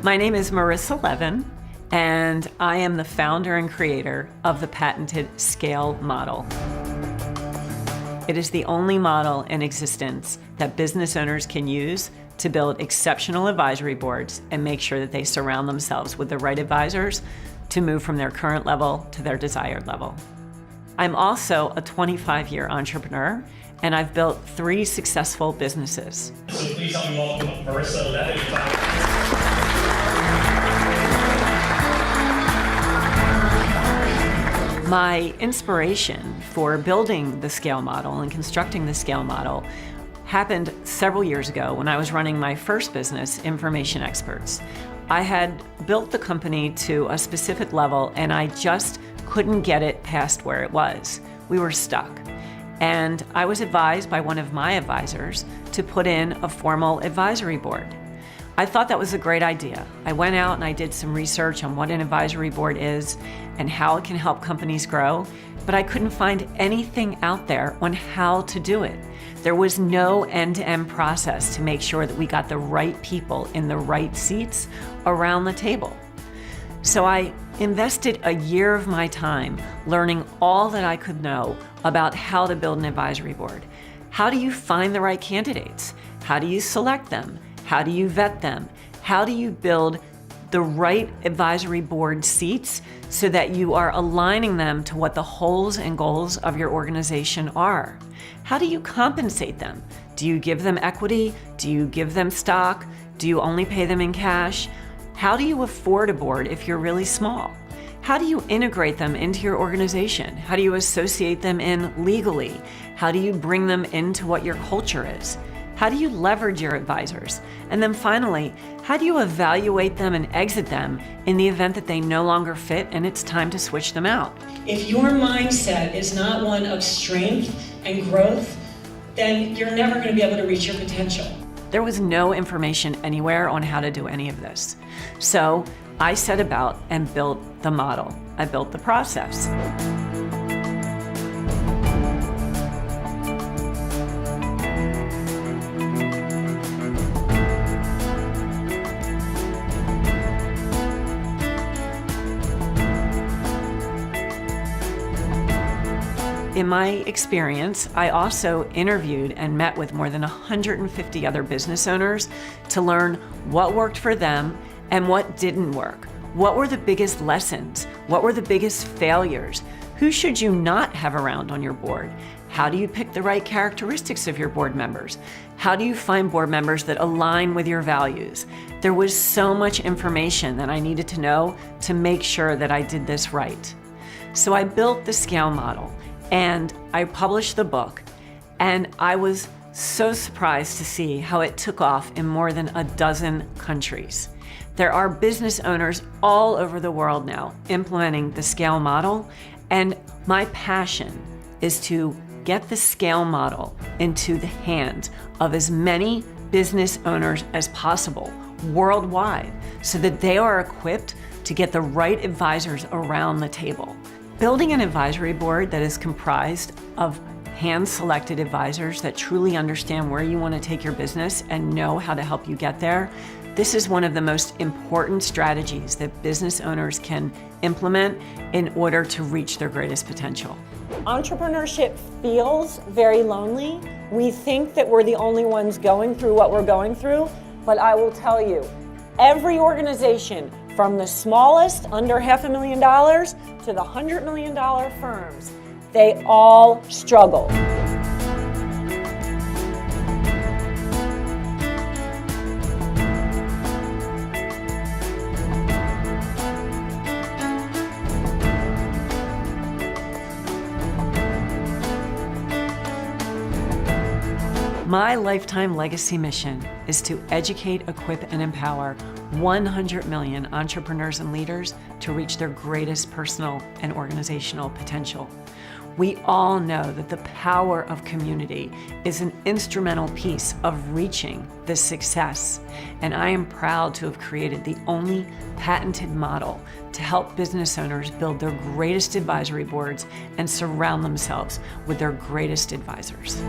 My name is Marissa Levin, and I am the founder and creator of the patented scale model. It is the only model in existence that business owners can use to build exceptional advisory boards and make sure that they surround themselves with the right advisors to move from their current level to their desired level. I'm also a 25-year entrepreneur, and I've built 3 successful businesses. So please help me welcome Marissa Levin. My inspiration for building the scale model and constructing the scale model happened several years ago when I was running my first business, Information Experts. I had built the company to a specific level and I just couldn't get it past where it was. We were stuck. And I was advised by one of my advisors to put in a formal advisory board. I thought that was a great idea. I went out and I did some research on what an advisory board is and how it can help companies grow, but I couldn't find anything out there on how to do it. There was no end-to-end process to make sure that we got the right people in the right seats around the table. So I invested a year of my time learning all that I could know about how to build an advisory board. How do you find the right candidates? How do you select them? How do you vet them? How do you build the right advisory board seats so that you are aligning them to what the holes and goals of your organization are? How do you compensate them? Do you give them equity? Do you give them stock? Do you only pay them in cash? How do you afford a board if you're really small? How do you integrate them into your organization? How do you associate them in legally? How do you bring them into what your culture is? How do you leverage your advisors? And then finally, how do you evaluate them and exit them in the event that they no longer fit and it's time to switch them out? If your mindset is not one of strength and growth, then you're never going to be able to reach your potential. There was no information anywhere on how to do any of this. So I set about and built the model. I built the process. In my experience, I also interviewed and met with more than 150 other business owners to learn what worked for them and what didn't work. What were the biggest lessons? What were the biggest failures? Who should you not have around on your board? How do you pick the right characteristics of your board members? How do you find board members that align with your values? There was so much information that I needed to know to make sure that I did this right. So I built the scale model. And I published the book, and I was so surprised to see how it took off in more than a dozen countries. There are business owners all over the world now implementing the scale model, and my passion is to get the scale model into the hands of as many business owners as possible worldwide so that they are equipped to get the right advisors around the table. Building an advisory board that is comprised of hand-selected advisors that truly understand where you want to take your business and know how to help you get there, this is one of the most important strategies that business owners can implement in order to reach their greatest potential. Entrepreneurship feels very lonely. We think that we're the only ones going through what we're going through, but I will tell you, every organization, from the smallest, under $500,000, to the $100 million firms, they all struggle. My lifetime legacy mission is to educate, equip, and empower 100 million entrepreneurs and leaders to reach their greatest personal and organizational potential. We all know that the power of community is an instrumental piece of reaching this success, and I am proud to have created the only patented model to help business owners build their greatest advisory boards and surround themselves with their greatest advisors.